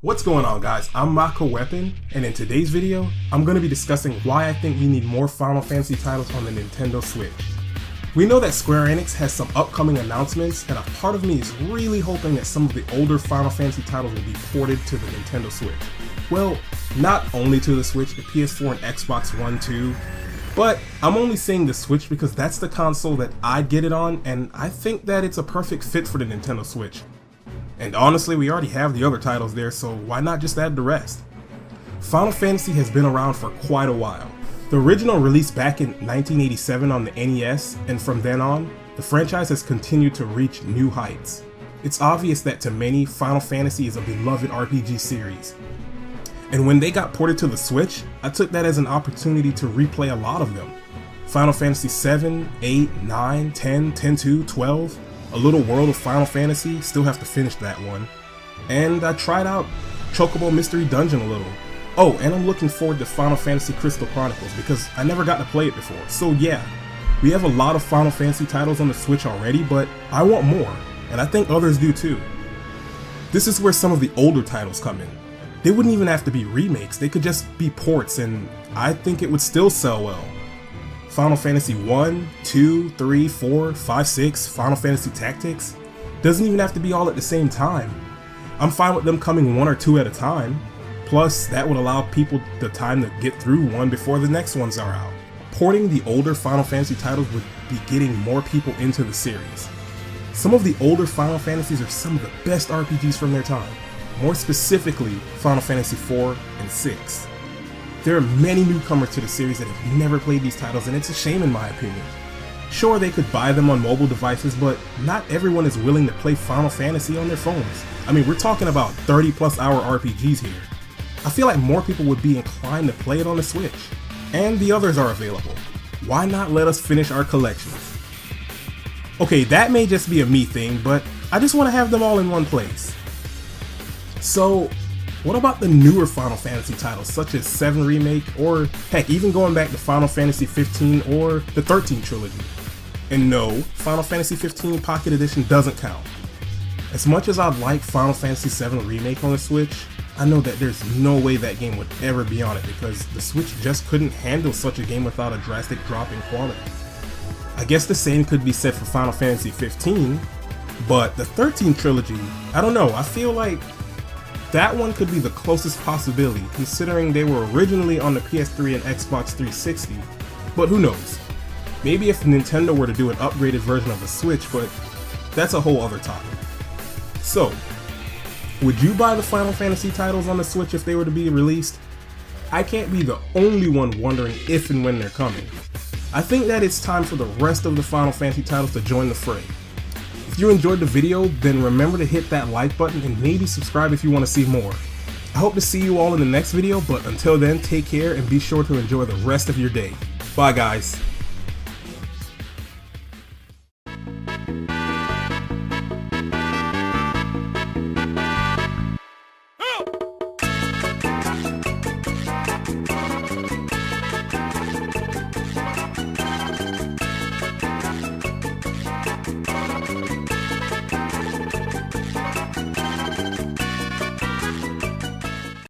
What's going on, guys? I'm Mako Weapon, and in today's video, I'm going to be discussing why I think we need more Final Fantasy titles on the Nintendo Switch. We know that Square Enix has some upcoming announcements, and a part of me is really hoping that some of the older Final Fantasy titles will be ported to the Nintendo Switch. Well, not only to the Switch, the PS4 and Xbox One too, but I'm only saying the Switch because that's the console that I'd get it on, and I think that it's a perfect fit for the Nintendo Switch. And honestly, we already have the other titles there, so why not just add the rest? Final Fantasy has been around for quite a while. The original released back in 1987 on the NES, and from then on, the franchise has continued to reach new heights. It's obvious that to many, Final Fantasy is a beloved RPG series. And when they got ported to the Switch, I took that as an opportunity to replay a lot of them. Final Fantasy 7, 8, 9, 10, 10-2, 12, A Little World of Final Fantasy, still have to finish that one. And I tried out Chocobo Mystery Dungeon a little. Oh, and I'm looking forward to Final Fantasy Crystal Chronicles because I never got to play it before. So yeah, we have a lot of Final Fantasy titles on the Switch already, but I want more, and I think others do too. This is where some of the older titles come in. They wouldn't even have to be remakes, they could just be ports, and I think it would still sell well. Final Fantasy 1, 2, 3, 4, 5, 6, Final Fantasy Tactics. Doesn't even have to be all at the same time. I'm fine with them coming one or two at a time. Plus, that would allow people the time to get through one before the next ones are out. Porting the older Final Fantasy titles would be getting more people into the series. Some of the older Final Fantasies are some of the best RPGs from their time. More specifically, Final Fantasy 4 and 6. There are many newcomers to the series that have never played these titles, and it's a shame in my opinion. Sure, they could buy them on mobile devices, but not everyone is willing to play Final Fantasy on their phones. I mean, we're talking about 30+ hour RPGs here. I feel like more people would be inclined to play it on the Switch. And the others are available. Why not let us finish our collections? Okay, that may just be a me thing, but I just want to have them all in one place. So, what about the newer Final Fantasy titles such as 7 Remake, or heck, even going back to Final Fantasy 15 or the 13 trilogy? And no, Final Fantasy 15 Pocket Edition doesn't count. As much as I'd like Final Fantasy 7 Remake on the Switch, I know that there's no way that game would ever be on it because the Switch just couldn't handle such a game without a drastic drop in quality. I guess the same could be said for Final Fantasy 15, but the 13 trilogy, I don't know, I feel like that one could be the closest possibility considering they were originally on the PS3 and Xbox 360, but who knows? Maybe if Nintendo were to do an upgraded version of the Switch, but that's a whole other topic. So, would you buy the Final Fantasy titles on the Switch if they were to be released? I can't be the only one wondering if and when they're coming. I think that it's time for the rest of the Final Fantasy titles to join the fray. If you enjoyed the video, then remember to hit that like button and maybe subscribe if you want to see more. I hope to see you all in the next video, but until then, take care and be sure to enjoy the rest of your day. Bye guys.